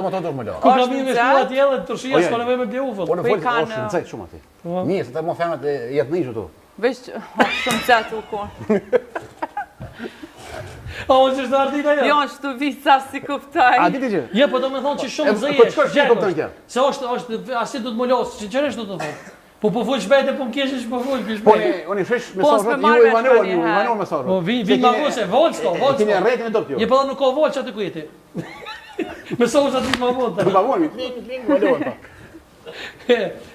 Ma të më Ku kam një me shkuat tjelle, të tërshia s'ka nevej me bje ufët. Po në folë, është në cejtë shumë ati. Mirë, se të mo femët jetë në ishë tu. Veç, shumë cetë u konë. A unë që është të ardita jo? Jo, që të vica si kuptaj. A diti që? Ja, po do me thonë që shumë zëjesh. Se është, asi du të më losë, që qërështë du të thonë. Po full shbejt e po më keshë që po full shbejt. Po, unë i fresh mesazhat, ju i vanuar mesazhat. Po, vinë ma vose, volçko. Kini në rejtin e do t'jo. Je po dhe nuk ka volç atë kujeti. Mesazhat vinë ma vonë. Nuk ma vonë, klin, vanuar.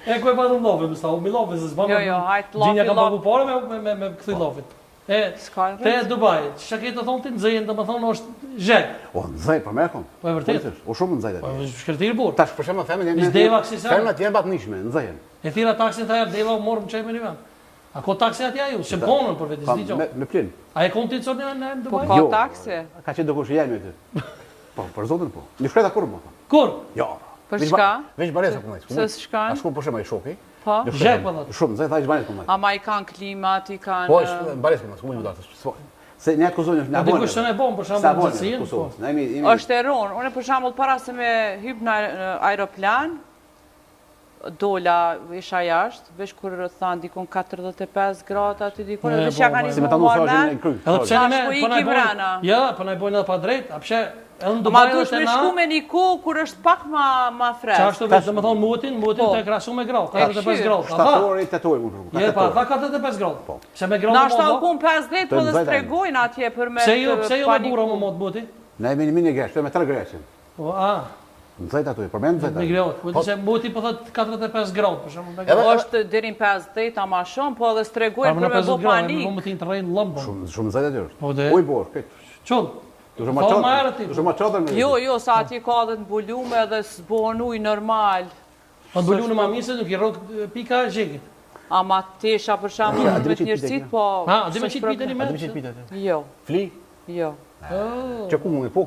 E ku e pa të love, më stavë, mi love, se s'banë. Jo, hajtë love. Gjinja kam pagu pare me këthi lovit. Te Dubai, që ke të thonë ti nëzëjën, dhe më thonë është zhek. O, nëzëj, për me e konë. Po e vërtet. O shumë nëzëj dhe. Po e shkërtirë burë. Tash për shemë femët jenë batë nishme, nëzëjën. E thira taksin të herë, deva morë më qaj me një vend. A ko taksi atja ju? Se më konën për vetë, s'di gjo. Me plin. A e konë ti të sorë në Po Dubai? ka taksi. Ka që do kush jemi ty. Po, për zotën po. Një shkreta kur më? Kur? Jo. Për shka? Veç baresa ku majtë. Se s'shkan? A shku për shemë i shoki. Po? Zhek për dhëtë. Shumë, zaj tha i shbanet ku majtë. Ama i kanë klimat, i kanë... Po, bares ku majtë, ku majtë dartë. Se ne atë kuzonjë, ne A dikush të ne bomë, për shambull gjëtësien? është e ronë. Unë për shambull para se me hyp në aeroplan, dola isha jashtë, veç kur thanë dikun 45 gradë aty dikun, edhe që ja ka një si me ta nusë është në kryjë. Edhe pse Tash po iki vrana. Ja, po na i bojnë edhe pa drejt, a pse edhe në Ma Dubai dush është me e na. shku me një ku kur është pak ma fresh. Çashtu vetë, domethënë mutin të krahasu me grau, 45 gradë. Shtatori, tetori mund të Je pa, tha 45 gradë. Se me grau Na më shta u mod. kun 50, po dhe stregojnë atje për me Pse jo me burra më mod muti? Ne jemi një mini gresh, me 3 greshën. Po, a, Nëzajt ato, përmen nëzajt ato. me grau. Po se muti po thot 45 gradë, për shembull me grau. Po është deri në 50 ama shumë, po dhe stregojnë për me bo panik. Po mutin të rrenë lëmbë. Shumë nëzajt ato është. Po dhe. Uj bosh, këtë. Çull. Dushë ma qatër me... Jo, sa atje ka dhe të mbulume dhe s'bon uj normal. Po mbulume ma misë, nuk i rrok pika zhekit. Ama tesha për shembull me të njërësit, po... Ha, dhe me qitë pite një me? Dhe me qitë pite atë? Jo, Fli? jo. Që ku mund e po,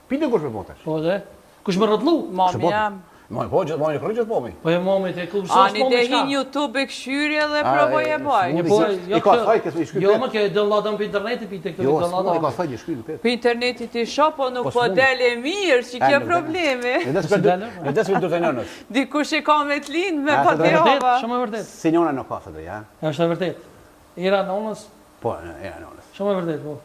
pite kush me po tash? Po dhe. Kush më rrotlu? Mami jam. Mami po, mami kërë gjithë pomi. Po e mami te ku Ani dhe hin YouTube e këshyrje dhe provoj e baj. I ka thaj kësë me i shkyrë Jo, më ke downloadën për internetit, pite këtë Jo, downloadën. i ka thaj i shkyrë për. Për internetit i shop, po nuk po dele mirë, që kjo problemi. Në desë për dërte nënës. Dikush e ka me t'lind me Ja, pa se të Vërtet, hava. shumë e vërtet. Si njona në ka thë dhe, ja? Është e vërtet. Era nonës, Po, ja, nonës. shumë e vërtet, po.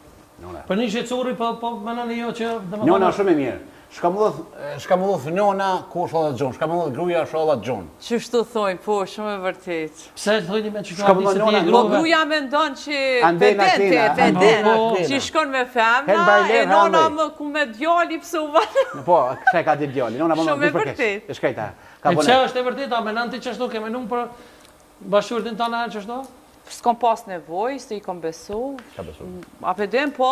Për një shqetësuri, po mënën jo që... Njona shumë e mirë. Shka më dhëth njona ku sholat gjonë, shka më dhëth gruja sholat gjonë. Qështu thojnë, po, shumë e vërtet. Pse të thojni me që Shka më se ti e dhënë Po grove? gruja me ndonë që Andena klina. që shkon me femna, e nona më ku me djali pëse u vanë. Po, kësha ka dit djali, nona më Shumë e në përkesh. vërtet. E shkajta. E që është e vërtet, a menan ti qështu ke menun për bashkëshortin të anë qështu? S'kom pas nevoj, se i kom besu. Ka besu. A pedem, po,